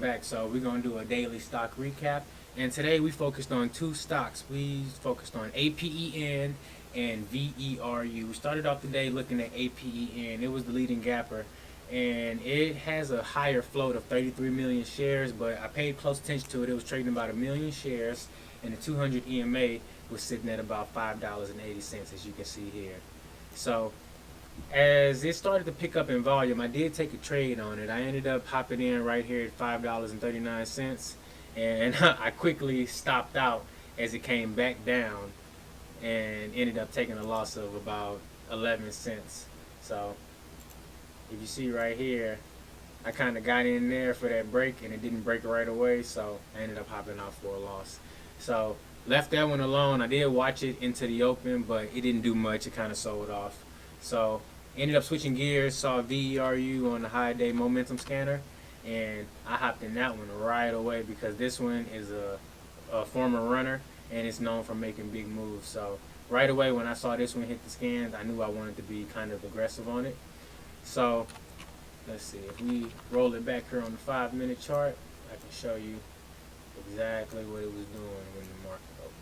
back. So we're going to do a daily stock recap, and today we focused on two stocks. We focused on APEN and VERU. We started off the day looking at APEN. It was the leading gapper, and it has a higher float of 33 million shares, but I paid close attention to it. It was trading about 1 million shares, and the 200 EMA was sitting at about $5.80, as you can see here. So as it started to pick up in volume, I did take a trade on it. I ended up hopping in right here at $5.39, and I quickly stopped out as it came back down and ended up taking a loss of about 11 cents. So if you see right here, I kind of got in there for that break, and it didn't break right away, so I ended up hopping out for a loss. So left that one alone. I did watch it into the open, but it didn't do much. It kind of sold off. So ended up switching gears, saw VERU on the high day momentum scanner, and I hopped in that one right away because this one is a former runner, and it's known for making big moves. So right away when I saw this one hit the scans, I knew I wanted to be kind of aggressive on it. So let's see, if we roll it back here on the 5-minute chart, I can show you exactly what it was doing when the market opened.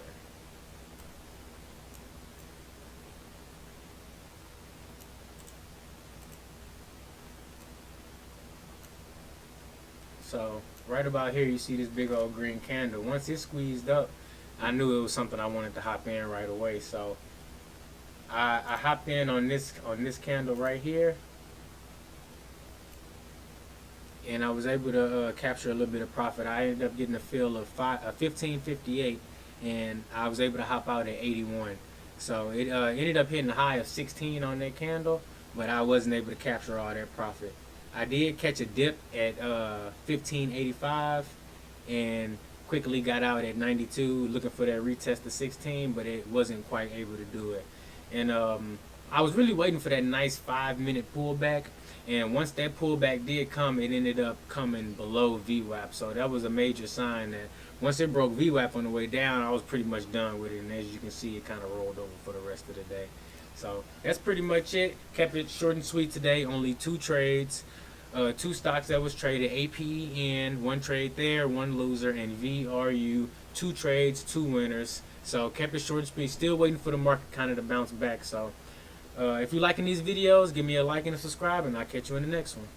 So right about here you see this big old green candle. Once it squeezed up, I knew it was something I wanted to hop in right away. So I hopped in on this candle right here, and I was able to capture a little bit of profit. I ended up getting a fill of 15.58, and I was able to hop out at 81. So it ended up hitting a high of 16 on that candle, but I wasn't able to capture all that profit. I did catch a dip at 15.85 and quickly got out at 92, looking for that retest of 16, but it wasn't quite able to do it. And I was really waiting for that nice 5-minute pullback, and once that pullback did come, it ended up coming below VWAP. So that was a major sign that once it broke VWAP on the way down, I was pretty much done with it, and as you can see, it kind of rolled over for the rest of the day. So that's pretty much it. Kept it short and sweet today. Only 2 trades, 2 stocks that was traded. APEN, 1 trade there, 1 loser, and VERU, 2 trades, 2 winners. So kept it short and sweet. Still waiting for the market kind of to bounce back. So if you're liking these videos, give me a like and a subscribe, and I'll catch you in the next one.